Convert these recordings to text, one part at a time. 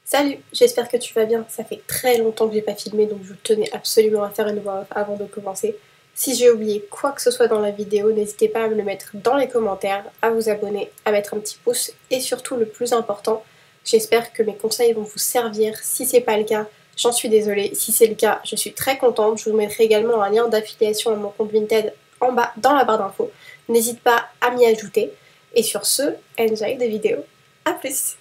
Salut, j'espère que tu vas bien. Ça fait très longtemps que j'ai pas filmé, donc je tenais absolument à faire une voix off avant de commencer. Si j'ai oublié quoi que ce soit dans la vidéo, n'hésitez pas à me le mettre dans les commentaires, à vous abonner, à mettre un petit pouce et surtout le plus important, j'espère que mes conseils vont vous servir. Si c'est pas le cas, j'en suis désolée. Si c'est le cas, je suis très contente. Je vous mettrai également un lien d'affiliation à mon compte Vinted en bas dans la barre d'infos. N'hésite pas à m'y ajouter. Et sur ce, enjoy the vidéo. A plus!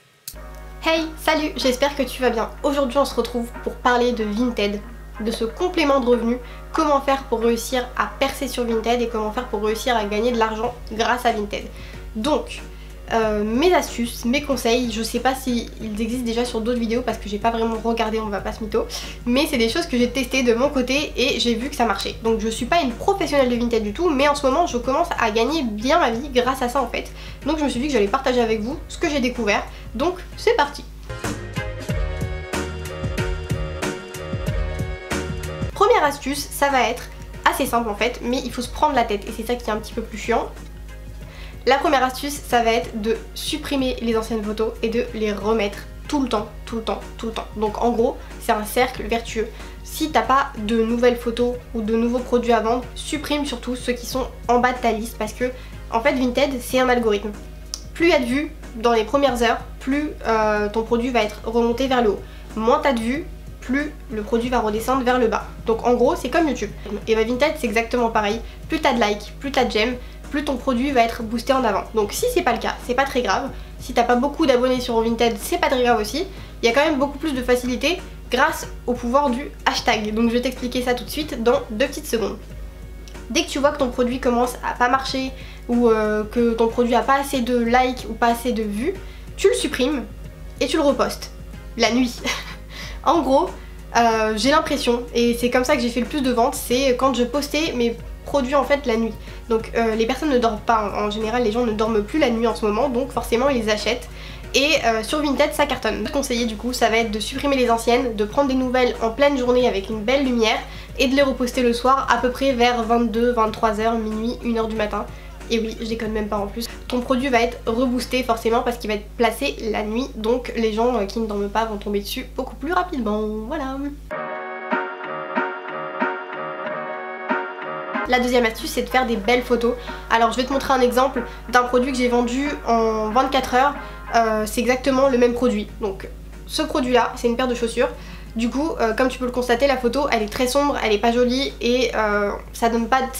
Hey, salut, j'espère que tu vas bien. Aujourd'hui on se retrouve pour parler de Vinted, de ce complément de revenus, comment faire pour réussir à percer sur Vinted et comment faire pour réussir à gagner de l'argent grâce à Vinted. Donc, mes astuces, mes conseils, je sais pas s'ils existent déjà sur d'autres vidéos parce que j'ai pas vraiment regardé, on va pas se mytho, mais c'est des choses que j'ai testées de mon côté et j'ai vu que ça marchait. Donc je suis pas une professionnelle de Vinted du tout, mais en ce moment je commence à gagner bien ma vie grâce à ça en fait. Donc je me suis dit que j'allais partager avec vous ce que j'ai découvert, donc c'est parti. Première astuce, ça va être assez simple en fait, mais il faut se prendre la tête et c'est ça qui est un petit peu plus chiant. La première astuce, ça va être de supprimer les anciennes photos et de les remettre tout le temps, tout le temps, tout le temps. Donc en gros, c'est un cercle vertueux. Si t'as pas de nouvelles photos ou de nouveaux produits à vendre, supprime surtout ceux qui sont en bas de ta liste parce que en fait Vinted c'est un algorithme. Plus il y a de vues dans les premières heures, plus ton produit va être remonté vers le haut. Moins t'as de vues, plus le produit va redescendre vers le bas. Donc en gros c'est comme YouTube. Et bah Vinted c'est exactement pareil. Plus t'as de likes, plus t'as de j'aime, plus ton produit va être boosté en avant. Donc si c'est pas le cas, c'est pas très grave. Si t'as pas beaucoup d'abonnés sur Vinted, c'est pas très grave aussi. Il y a quand même beaucoup plus de facilité grâce au pouvoir du hashtag. Donc je vais t'expliquer ça tout de suite dans 2 petites secondes. Dès que tu vois que ton produit commence à pas marcher ou que ton produit a pas assez de likes ou pas assez de vues, tu le supprimes et tu le repostes la nuit. En gros, j'ai l'impression, et c'est comme ça que j'ai fait le plus de ventes, c'est quand je postais mes produits en fait la nuit. Donc les personnes ne dorment pas, en général les gens ne dorment plus la nuit en ce moment, donc forcément ils les achètent. Et sur Vinted ça cartonne. Le conseiller du coup ça va être de supprimer les anciennes, de prendre des nouvelles en pleine journée avec une belle lumière et de les reposter le soir à peu près vers 22, 23h, minuit, 1h du matin. Et oui, je déconne même pas en plus. Ton produit va être reboosté forcément parce qu'il va être placé la nuit, donc les gens qui ne dorment pas vont tomber dessus beaucoup plus rapidement. Voilà. La deuxième astuce c'est de faire des belles photos. Alors je vais te montrer un exemple d'un produit que j'ai vendu en 24 heures. C'est exactement le même produit. Donc ce produit là c'est une paire de chaussures. Du coup comme tu peux le constater la photo elle est très sombre, elle est pas jolie et ça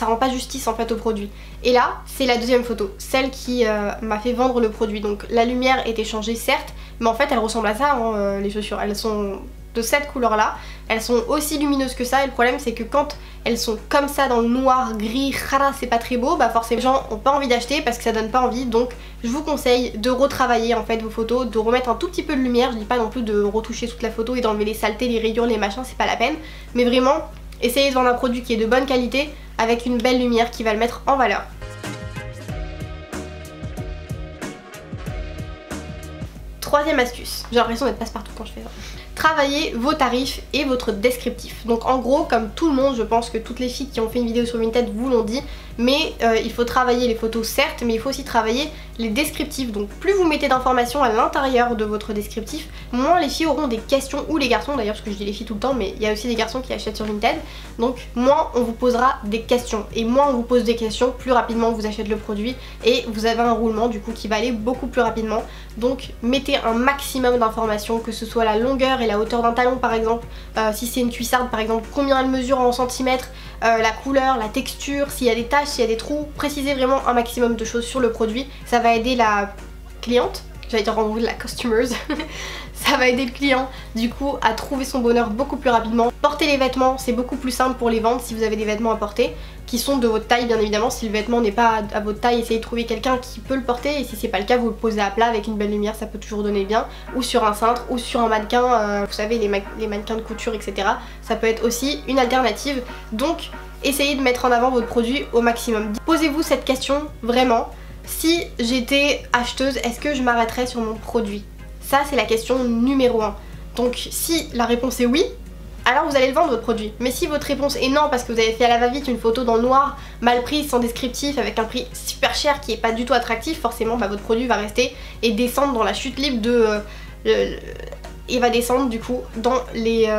rend pas justice en fait au produit. Et là c'est la deuxième photo, celle qui m'a fait vendre le produit. Donc la lumière était changée certes, mais en fait elle ressemble à ça hein, les chaussures. Elles sont de cette couleur là, elles sont aussi lumineuses que ça et le problème c'est que quand elles sont comme ça dans le noir, gris, c'est pas très beau, bah forcément les gens ont pas envie d'acheter parce que ça donne pas envie. Donc je vous conseille de retravailler en fait vos photos, de remettre un tout petit peu de lumière. Je dis pas non plus de retoucher toute la photo et d'enlever les saletés, les rayures, les machins, c'est pas la peine, mais vraiment essayez de vendre un produit qui est de bonne qualité avec une belle lumière qui va le mettre en valeur. Troisième astuce, j'ai l'impression d'être passe-partout quand je fais ça. Travaillez vos tarifs et votre descriptif. Donc en gros, comme tout le monde, je pense que toutes les filles qui ont fait une vidéo sur Vinted vous l'ont dit, mais il faut travailler les photos certes, mais il faut aussi travailler les descriptifs. Donc plus vous mettez d'informations à l'intérieur de votre descriptif, moins les filles auront des questions, ou les garçons d'ailleurs, parce que je dis les filles tout le temps, mais il y a aussi des garçons qui achètent sur Vinted. Donc moins on vous posera des questions, et moins on vous pose des questions, plus rapidement vous achetez le produit, et vous avez un roulement du coup qui va aller beaucoup plus rapidement. Donc mettez un maximum d'informations, que ce soit la longueur et la hauteur d'un talon par exemple, si c'est une cuissarde par exemple, combien elle mesure en centimètres, la couleur, la texture, s'il y a des taches, s'il y a des trous, précisez vraiment un maximum de choses sur le produit. Ça va aider la cliente, j'allais dire en gros la customers, ça va aider le client du coup à trouver son bonheur beaucoup plus rapidement. Porter les vêtements, c'est beaucoup plus simple pour les vendre si vous avez des vêtements à porter, qui sont de votre taille bien évidemment. Si le vêtement n'est pas à votre taille, essayez de trouver quelqu'un qui peut le porter, et si c'est pas le cas, vous le posez à plat avec une belle lumière, ça peut toujours donner bien, ou sur un cintre, ou sur un mannequin, vous savez les mannequins de couture etc. Ça peut être aussi une alternative, donc essayez de mettre en avant votre produit au maximum. Posez-vous cette question vraiment, si j'étais acheteuse, est-ce que je m'arrêterais sur mon produit? Ça c'est la question numéro 1. Donc si la réponse est oui, alors vous allez le vendre votre produit. Mais si votre réponse est non parce que vous avez fait à la va-vite une photo dans le noir, mal prise, sans descriptif, avec un prix super cher qui est pas du tout attractif, forcément bah, votre produit va rester et descendre dans la chute libre de et va descendre du coup dans les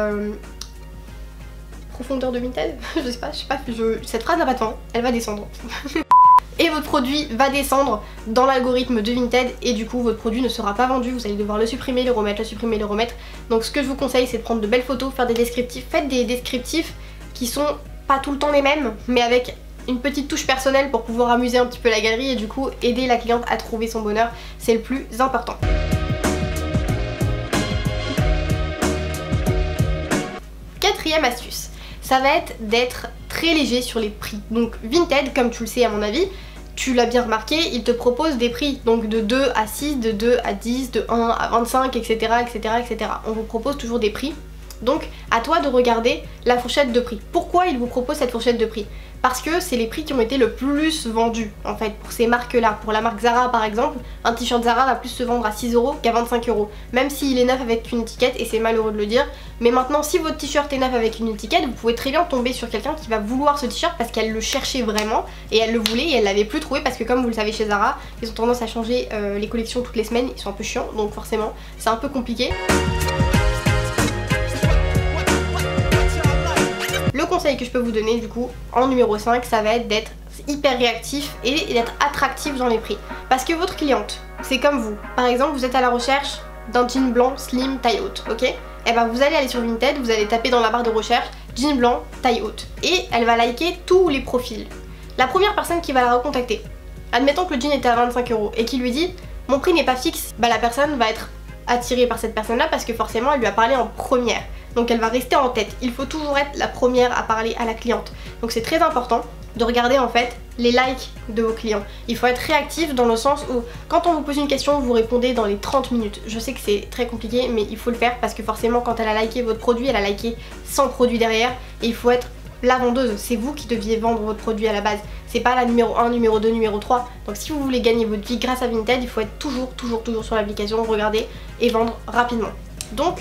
profondeurs de Vinted. je sais pas, cette phrase n'a pas de fin, elle va descendre. Et votre produit va descendre dans l'algorithme de Vinted et du coup votre produit ne sera pas vendu, vous allez devoir le supprimer, le remettre, le supprimer, le remettre. Donc ce que je vous conseille c'est de prendre de belles photos, faire des descriptifs, faites des descriptifs qui sont pas tout le temps les mêmes mais avec une petite touche personnelle pour pouvoir amuser un petit peu la galerie et du coup aider la cliente à trouver son bonheur, c'est le plus important. Quatrième astuce, ça va être d'être très léger sur les prix. Donc Vinted, comme tu le sais à mon avis, tu l'as bien remarqué, il te propose des prix, donc de 2 à 6, de 2 à 10, de 1 à 25, etc. etc., etc. On vous propose toujours des prix. Donc à toi de regarder la fourchette de prix. Pourquoi il vous propose cette fourchette de prix? Parce que c'est les prix qui ont été le plus vendus en fait pour ces marques là. Pour la marque Zara par exemple, un t-shirt Zara va plus se vendre à 6 € qu'à 25 €. Même s'il est neuf avec une étiquette, et c'est malheureux de le dire. Mais maintenant si votre t-shirt est neuf avec une étiquette, vous pouvez très bien tomber sur quelqu'un qui va vouloir ce t-shirt parce qu'elle le cherchait vraiment et elle le voulait et elle l'avait plus trouvé parce que comme vous le savez chez Zara, ils ont tendance à changer les collections toutes les semaines, ils sont un peu chiants donc forcément c'est un peu compliqué. Le conseil que je peux vous donner du coup en numéro 5, ça va être d'être hyper réactif et d'être attractif dans les prix. Parce que votre cliente, c'est comme vous. Par exemple, vous êtes à la recherche d'un jean blanc slim taille haute, ok? Et ben vous allez aller sur Vinted, vous allez taper dans la barre de recherche jean blanc taille haute. Et elle va liker tous les profils. La première personne qui va la recontacter, admettons que le jean était à 25 € et qui lui dit mon prix n'est pas fixe, bah la personne va être attirée par cette personne là parce que forcément elle lui a parlé en première. Donc elle va rester en tête. Il faut toujours être la première à parler à la cliente. Donc c'est très important de regarder en fait les likes de vos clients. Il faut être réactif dans le sens où quand on vous pose une question, vous répondez dans les 30 minutes. Je sais que c'est très compliqué mais il faut le faire parce que forcément quand elle a liké votre produit, elle a liké 100 produits derrière et il faut être la vendeuse. C'est vous qui deviez vendre votre produit à la base. C'est pas la numéro 1, numéro 2, numéro 3. Donc si vous voulez gagner votre vie grâce à Vinted, il faut être toujours sur l'application, regarder et vendre rapidement. Donc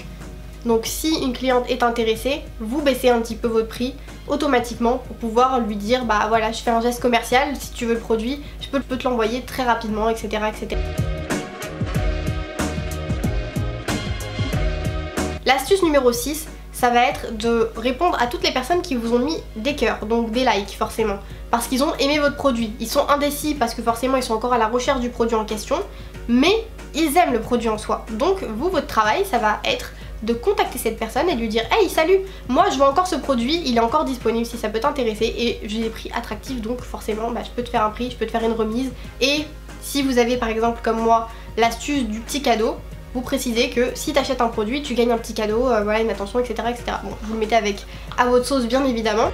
si une cliente est intéressée, vous baissez un petit peu votre prix automatiquement pour pouvoir lui dire bah voilà je fais un geste commercial, si tu veux le produit, je peux te l'envoyer très rapidement, etc. etc. L'astuce numéro 6, ça va être de répondre à toutes les personnes qui vous ont mis des cœurs, donc des likes forcément, parce qu'ils ont aimé votre produit. Ils sont indécis parce que forcément ils sont encore à la recherche du produit en question, mais ils aiment le produit en soi. Donc vous, votre travail, ça va être de contacter cette personne et de lui dire hey salut, moi je veux encore ce produit, il est encore disponible si ça peut t'intéresser et j'ai des prix attractifs donc forcément bah, je peux te faire un prix, je peux te faire une remise. Et si vous avez par exemple comme moi l'astuce du petit cadeau, vous précisez que si tu achètes un produit tu gagnes un petit cadeau, voilà une attention etc, etc. Bon vous le mettez avec à votre sauce bien évidemment.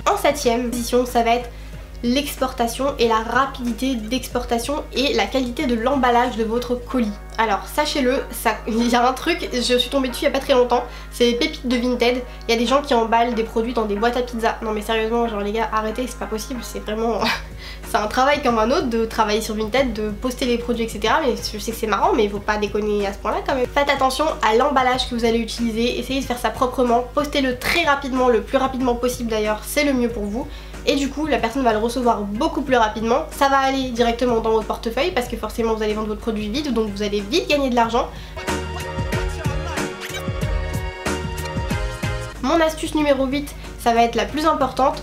En 7ème position ça va être l'exportation et la rapidité d'exportation et la qualité de l'emballage de votre colis. Alors sachez-le, il y a un truc, je suis tombée dessus il y a pas très longtemps, c'est les pépites de Vinted. Il y a des gens qui emballent des produits dans des boîtes à pizza. Non mais sérieusement, genre les gars, arrêtez, c'est pas possible, c'est vraiment... c'est un travail comme un autre de travailler sur Vinted, de poster les produits etc. Mais je sais que c'est marrant mais il faut pas déconner à ce point là quand même. Faites attention à l'emballage que vous allez utiliser, essayez de faire ça proprement, postez-le très rapidement, le plus rapidement possible d'ailleurs, c'est le mieux pour vous. Et du coup la personne va le recevoir beaucoup plus rapidement, ça va aller directement dans votre portefeuille parce que forcément vous allez vendre votre produit vite, donc vous allez vite gagner de l'argent. Mon astuce numéro 8, ça va être la plus importante,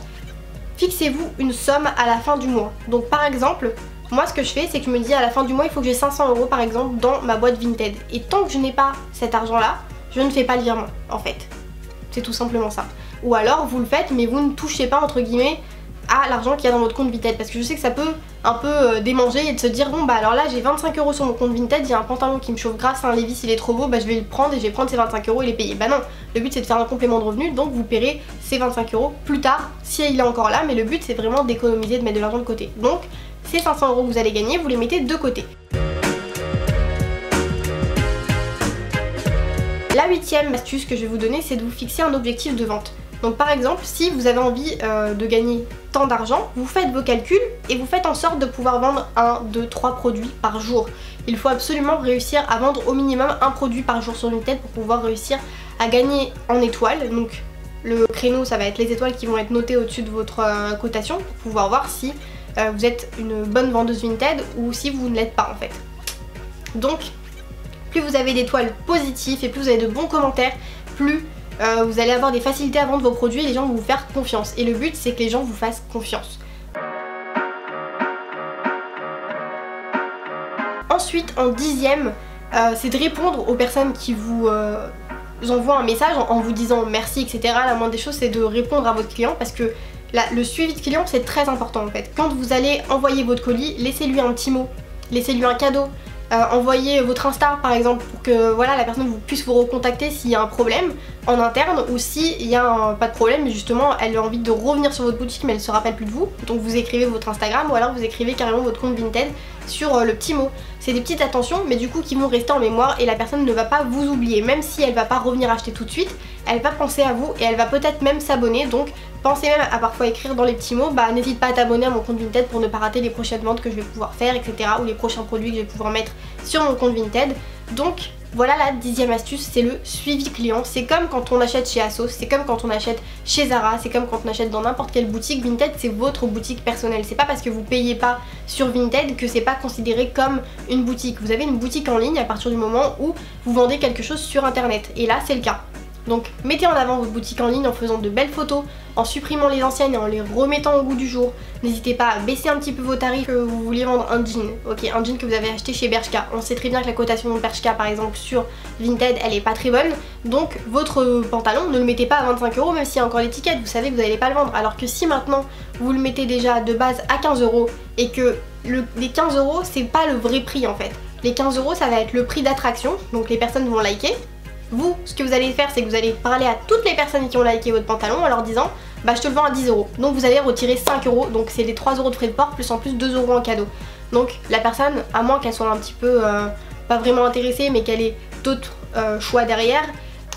fixez-vous une somme à la fin du mois. Donc par exemple, moi ce que je fais c'est que je me dis à la fin du mois il faut que j'ai 500 € par exemple dans ma boîte Vinted. Et tant que je n'ai pas cet argent là, je ne fais pas le virement en fait. C'est tout simplement ça. Ou alors vous le faites mais vous ne touchez pas entre guillemets à l'argent qu'il y a dans votre compte Vinted parce que je sais que ça peut un peu démanger et de se dire bon bah alors là j'ai 25 € sur mon compte Vinted, il y a un pantalon qui me chauffe grâce, un Levi's il est trop beau, bah je vais le prendre et je vais prendre ces 25 € et les payer. Bah non, le but c'est de faire un complément de revenu donc vous paierez ces 25 € plus tard si il est encore là, mais le but c'est vraiment d'économiser, de mettre de l'argent de côté. Donc ces 500 € que vous allez gagner, vous les mettez de côté. La 8ème astuce que je vais vous donner c'est de vous fixer un objectif de vente. Donc par exemple, si vous avez envie de gagner tant d'argent, vous faites vos calculs et vous faites en sorte de pouvoir vendre 1, 2, 3 produits par jour. Il faut absolument réussir à vendre au minimum un produit par jour sur Vinted pour pouvoir réussir à gagner en étoiles. Donc le créneau ça va être les étoiles qui vont être notées au-dessus de votre cotation pour pouvoir voir si vous êtes une bonne vendeuse Vinted ou si vous ne l'êtes pas en fait. Donc plus vous avez d'étoiles positives et plus vous avez de bons commentaires, plus vous allez avoir des facilités à vendre vos produits et les gens vont vous faire confiance. Et le but c'est que les gens vous fassent confiance. Ensuite en 10e, c'est de répondre aux personnes qui vous envoient un message en vous disant merci etc. La moindre des choses c'est de répondre à votre client parce que le suivi de client c'est très important en fait. Quand vous allez envoyer votre colis, laissez-lui un petit mot, laissez-lui un cadeau. Envoyez votre Insta par exemple pour que voilà, la personne puisse vous recontacter s'il y a un problème en interne ou s'il y a pas de problème mais justement elle a envie de revenir sur votre boutique mais elle se rappelle plus de vous. Donc vous écrivez votre Instagram ou alors vous écrivez carrément votre compte Vinted sur le petit mot. C'est des petites attentions mais du coup qui vont rester en mémoire et la personne ne va pas vous oublier. Même si elle va pas revenir acheter tout de suite, elle va penser à vous et elle va peut-être même s'abonner. Donc pensez même à parfois écrire dans les petits mots, n'hésite pas à t'abonner à mon compte Vinted pour ne pas rater les prochaines ventes que je vais pouvoir faire etc. ou les prochains produits que je vais pouvoir mettre sur mon compte Vinted. Donc voilà la 10e astuce, c'est le suivi client. C'est comme quand on achète chez ASOS, c'est comme quand on achète chez Zara, c'est comme quand on achète dans n'importe quelle boutique. Vinted c'est votre boutique personnelle, c'est pas parce que vous payez pas sur Vinted que c'est pas considéré comme une boutique. Vous avez une boutique en ligne à partir du moment où vous vendez quelque chose sur internet et là c'est le cas. Donc mettez en avant votre boutique en ligne en faisant de belles photos, en supprimant les anciennes et en les remettant au goût du jour. N'hésitez pas à baisser un petit peu vos tarifs que vous vouliez vendre un jean. Ok, un jean que vous avez acheté chez Bershka. On sait très bien que la cotation de Bershka par exemple sur Vinted elle est pas très bonne. Donc votre pantalon ne le mettez pas à 25 € même s'il y a encore l'étiquette, vous savez que vous n'allez pas le vendre. Alors que si maintenant vous le mettez déjà de base à 15 € et que les 15 € c'est pas le vrai prix en fait. Les 15 € ça va être le prix d'attraction, donc les personnes vont liker. Vous, ce que vous allez faire, c'est que vous allez parler à toutes les personnes qui ont liké votre pantalon en leur disant je te le vends à 10 €. Donc vous allez retirer 5 €, donc c'est les 3 € de frais de port plus en plus 2 € en cadeau. Donc la personne, à moins qu'elle soit un petit peu pas vraiment intéressée mais qu'elle ait d'autres choix derrière,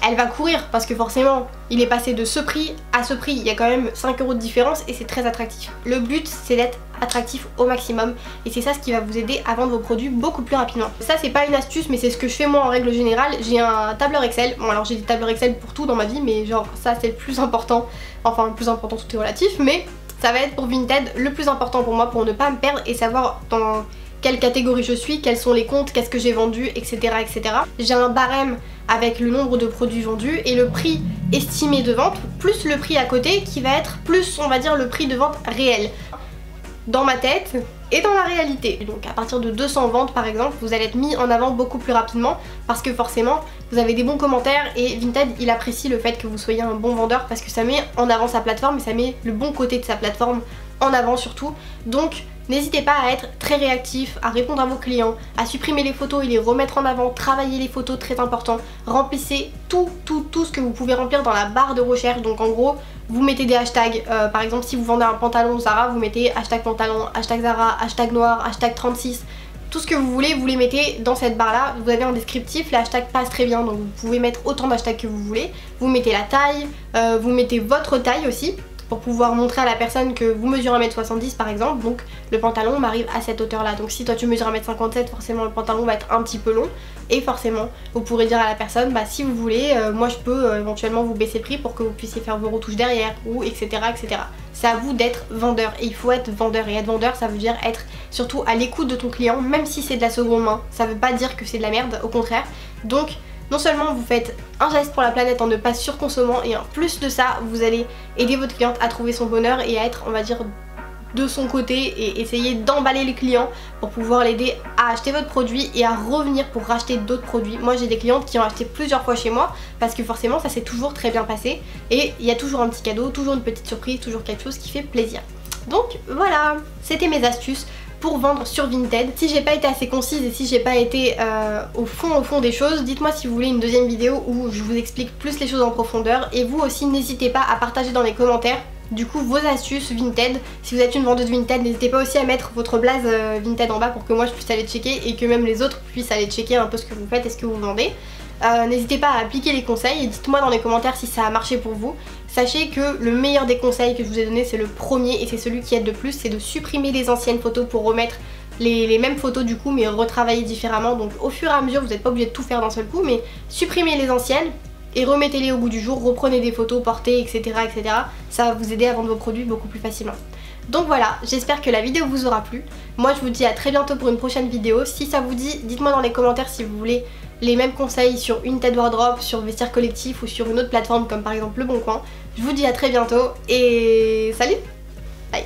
elle va courir parce que forcément il est passé de ce prix à ce prix, il y a quand même 5 € de différence et c'est très attractif. Le but c'est d'être attractif au maximum et c'est ça ce qui va vous aider à vendre vos produits beaucoup plus rapidement. Ça c'est pas une astuce mais c'est ce que je fais moi en règle générale. J'ai un tableur Excel, bon alors j'ai des tableurs Excel pour tout dans ma vie mais genre ça c'est le plus important, enfin le plus important tout est relatif mais ça va être pour Vinted le plus important pour moi pour ne pas me perdre et savoir dans quelle catégorie je suis, quels sont les comptes, qu'est-ce que j'ai vendu, etc. etc. J'ai un barème avec le nombre de produits vendus et le prix estimé de vente plus le prix à côté qui va être plus on va dire le prix de vente réel dans ma tête et dans la réalité. Donc à partir de 200 ventes par exemple vous allez être mis en avant beaucoup plus rapidement parce que forcément vous avez des bons commentaires et Vinted il apprécie le fait que vous soyez un bon vendeur parce que ça met en avant sa plateforme et ça met le bon côté de sa plateforme en avant surtout. Donc n'hésitez pas à être très réactif, à répondre à vos clients, à supprimer les photos et les remettre en avant, travailler les photos très important, remplissez tout ce que vous pouvez remplir dans la barre de recherche. Donc en gros vous mettez des hashtags, par exemple si vous vendez un pantalon Zara vous mettez hashtag pantalon, hashtag Zara, hashtag noir, hashtag 36, tout ce que vous voulez vous les mettez dans cette barre là. Vous avez un descriptif, les hashtags passent très bien donc vous pouvez mettre autant d'hashtags que vous voulez. Vous mettez la taille, vous mettez votre taille aussi pour pouvoir montrer à la personne que vous mesurez 1m70 par exemple, donc le pantalon m'arrive à cette hauteur là. Donc si toi tu mesures 1m57 forcément le pantalon va être un petit peu long et forcément vous pourrez dire à la personne si vous voulez moi je peux éventuellement vous baisser le prix pour que vous puissiez faire vos retouches derrière ou etc etc. C'est à vous d'être vendeur et il faut être vendeur et être vendeur ça veut dire être surtout à l'écoute de ton client même si c'est de la seconde main, ça veut pas dire que c'est de la merde, au contraire. Donc non seulement vous faites un geste pour la planète en ne pas surconsommant et en plus de ça vous allez aider votre cliente à trouver son bonheur et à être on va dire de son côté et essayer d'emballer le client pour pouvoir l'aider à acheter votre produit et à revenir pour racheter d'autres produits. Moi j'ai des clientes qui ont acheté plusieurs fois chez moi parce que forcément ça s'est toujours très bien passé et il y a toujours un petit cadeau, toujours une petite surprise, toujours quelque chose qui fait plaisir. Donc voilà, c'était mes astuces pour vendre sur Vinted. Si j'ai pas été assez concise et si j'ai pas été au fond des choses, dites-moi si vous voulez une deuxième vidéo où je vous explique plus les choses en profondeur et vous aussi n'hésitez pas à partager dans les commentaires du coup vos astuces Vinted. Si vous êtes une vendeuse Vinted, n'hésitez pas aussi à mettre votre blaze Vinted en bas pour que moi je puisse aller checker et que même les autres puissent aller checker un peu ce que vous faites et ce que vous vendez. N'hésitez pas à appliquer les conseils et dites-moi dans les commentaires si ça a marché pour vous. Sachez que le meilleur des conseils que je vous ai donné c'est le premier et c'est celui qui aide le plus, c'est de supprimer les anciennes photos pour remettre les mêmes photos du coup mais retravailler différemment. Donc au fur et à mesure vous n'êtes pas obligé de tout faire d'un seul coup mais supprimez les anciennes et remettez-les au goût du jour, reprenez des photos, portez etc etc. Ça va vous aider à vendre vos produits beaucoup plus facilement. Donc voilà, j'espère que la vidéo vous aura plu. Moi je vous dis à très bientôt pour une prochaine vidéo. Si ça vous dit, dites-moi dans les commentaires si vous voulez les mêmes conseils sur une tête wardrobe, sur Vestiaire Collectif ou sur une autre plateforme comme par exemple Le Bon Coin. Je vous dis à très bientôt et salut. Bye.